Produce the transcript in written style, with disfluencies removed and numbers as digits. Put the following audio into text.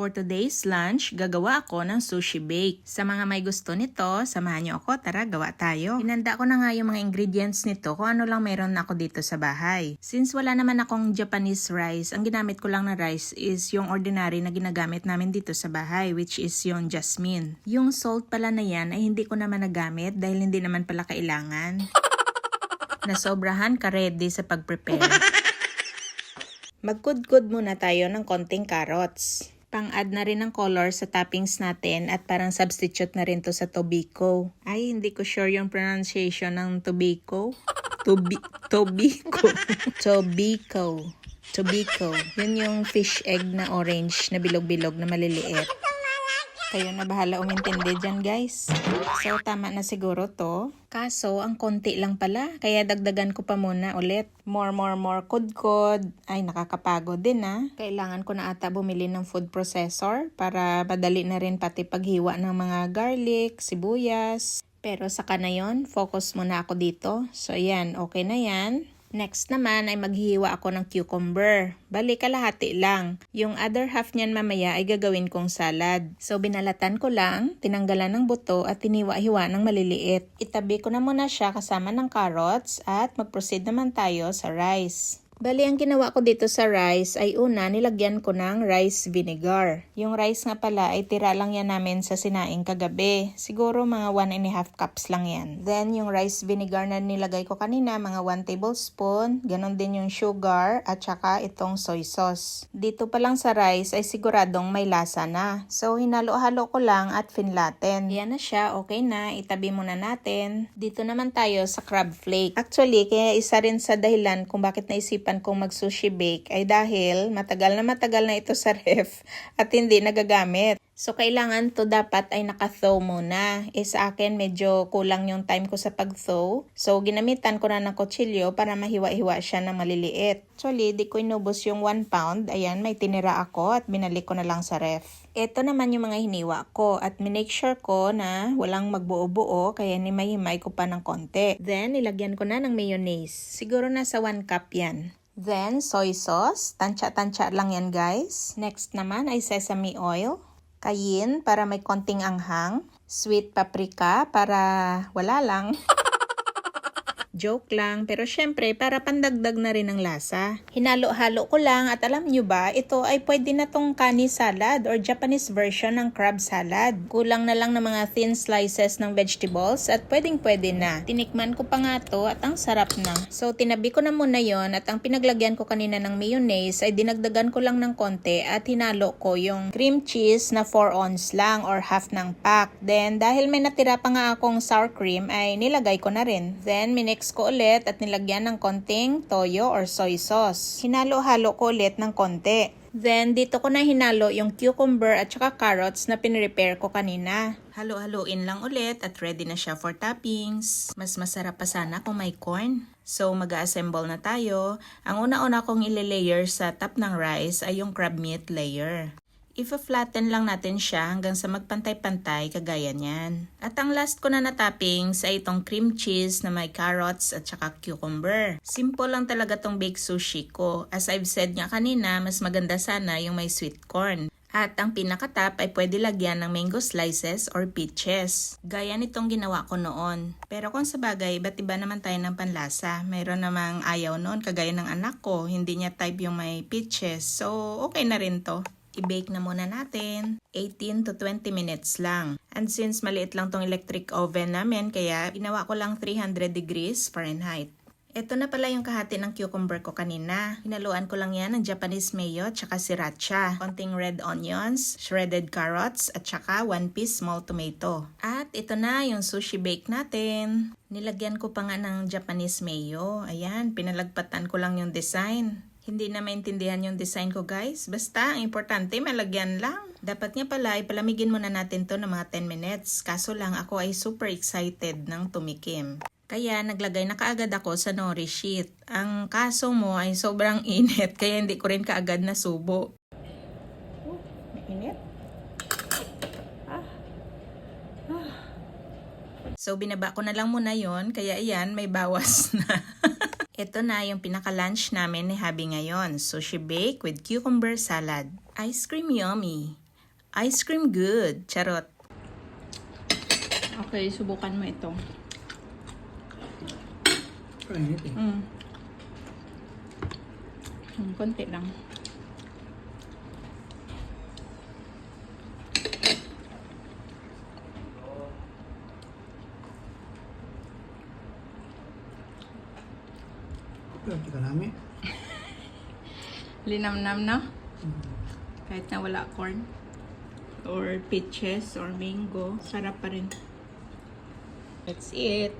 For today's lunch, gagawa ako ng sushi bake. Sa mga may gusto nito, samahan niyo ako, tara gawa tayo. Hinanda ko na nga yung mga ingredients nito kung ano lang meron ako dito sa bahay. Since wala naman akong Japanese rice, ang ginamit ko lang na rice is yung ordinary na ginagamit namin dito sa bahay, which is yung jasmine. Yung salt pala na yan ay hindi ko naman nagamit dahil hindi naman pala kailangan. Nasobrahan ka ready sa pag-prepare. Magkudkod muna tayo ng konting carrots. Pang-add na rin ng color sa toppings natin at parang substitute na rin to sa tobiko. Ay, hindi ko sure yung pronunciation ng tobiko. Tobiko. Tobiko. Yun yung fish egg na orange na bilog-bilog na maliliit. Kayo na bahala umintindi dyan, guys. So, tama na siguro to. Kaso, ang konti lang pala. Kaya dagdagan ko pa muna ulit. More. Kudkod. Ay, nakakapagod din Kailangan ko na ata bumili ng food processor para madali na rin pati paghiwa ng mga garlic, sibuyas. Pero saka na yon, focus muna ako dito. So, yan. Okay na yan. Next naman ay maghihiwa ako ng cucumber. Bali, kalahati lang. Yung other half niyan mamaya ay gagawin kong salad. So, binalatan ko lang, tinanggalan ng buto at tiniwa-hiwa ng maliliit. Itabi ko na muna siya kasama ng carrots at mag-proceed naman tayo sa rice. Bali, ang ginawa ko dito sa rice ay una, nilagyan ko ng rice vinegar. Yung rice nga pala ay tira lang yan namin sa sinaing kagabi. Siguro mga 1.5 cups lang yan. Then, yung rice vinegar na nilagay ko kanina, mga 1 tablespoon. Ganon din yung sugar at saka itong soy sauce. Dito pa lang sa rice ay siguradong may lasa na. So, hinalo-halo ko lang at finlaten. Yan na siya, okay na. Itabi muna natin. Dito naman tayo sa crab flake. Actually, kaya isa rin sa dahilan kung bakit naisipan kong mag-sushi bake ay dahil matagal na ito sa ref at hindi nagagamit. So, kailangan to dapat ay naka-thaw muna. Sa akin, medyo kulang yung time ko sa pag-thaw. So, ginamitan ko na ng kutsilyo para mahiwa-hiwa siya ng maliliit. Actually, di ko inubos yung 1 pound. Ayan, may tinira ako at binalik ko na lang sa ref. Ito naman yung mga hiniwa ko at minake sure ko na walang magbuo-buo kaya nimay-himay ko pa ng konti. Then, nilagyan ko na ng mayonnaise. Siguro nasa 1 cup yan. Then, soy sauce. Tansya-tansya lang yan, guys. Next naman ay sesame oil. Cayenne para may konting anghang. Sweet paprika para wala lang. Joke lang, pero syempre para pandagdag na rin ng lasa. Hinalo-halo ko lang at alam nyo ba, ito ay pwede na tong kani salad or Japanese version ng crab salad. Kulang na lang ng mga thin slices ng vegetables at pwedeng-pwede na. Tinikman ko pa nga to at ang sarap na. So tinabi ko na muna yon at ang pinaglagyan ko kanina ng mayonnaise ay dinagdagan ko lang ng konti at hinalo ko yung cream cheese na 4 ounce lang or half ng pack. Then dahil may natira pa nga akong sour cream ay nilagay ko na rin. Then minix ko ulit at nilagyan ng konting toyo or soy sauce. Hinalo-halo ko ulit ng konti. Then, dito ko na hinalo yung cucumber at saka carrots na pinrepair ko kanina. Halo-haloin lang ulit at ready na siya for toppings. Mas masarap pa sana kung may corn. So, mag-assemble na tayo. Ang una-una kong ile-layer sa top ng rice ay yung crab meat layer. Ifa-flatten lang natin siya hanggang sa magpantay-pantay kagaya niyan. At ang last ko na toppings ay itong cream cheese na may carrots at saka cucumber. Simple lang talaga tong baked sushi ko. As I've said nga kanina, mas maganda sana yung may sweet corn. At ang pinaka-top ay pwede lagyan ng mango slices or peaches. Gaya nitong ginawa ko noon. Pero kung sa bagay, iba't iba naman tayo ng panlasa. Mayroon namang ayaw noon, kagaya ng anak ko. Hindi niya type yung may peaches. So, okay na rin to. I-bake na muna natin. 18 to 20 minutes lang. And since maliit lang tong electric oven namin, kaya ginawa ko lang 300 degrees Fahrenheit. Ito na pala yung kahati ng cucumber ko kanina. Hinaluan ko lang yan ng Japanese mayo tsaka sriracha. Konting red onions, shredded carrots, at saka 1 piece small tomato. At ito na yung sushi bake natin. Nilagyan ko pa nga ng Japanese mayo. Ayan, pinalagpatan ko lang yung design. Hindi na maintindihan yung design ko, guys. Basta, ang importante, malagyan lang. Dapat nga pala, ipalamigin muna natin to ng mga 10 minutes. Kaso lang, ako ay super excited ng tumikim. Kaya, naglagay na kaagad ako sa nori sheet. Ang kaso mo ay sobrang init, kaya hindi ko rin kaagad nasubo. Mainit? So, binaba ko na lang muna yon, kaya iyan, may bawas na. Ito na yung pinaka-lunch namin ni Habi ngayon. Sushi bake with cucumber salad. Ice cream yummy. Ice cream good. Charot. Okay, subukan mo ito. Kainit eh. Konti lang. Pero tika namin. Linamnam na. Kahit na wala corn. Or peaches or mango. Sarap pa rin. That's it.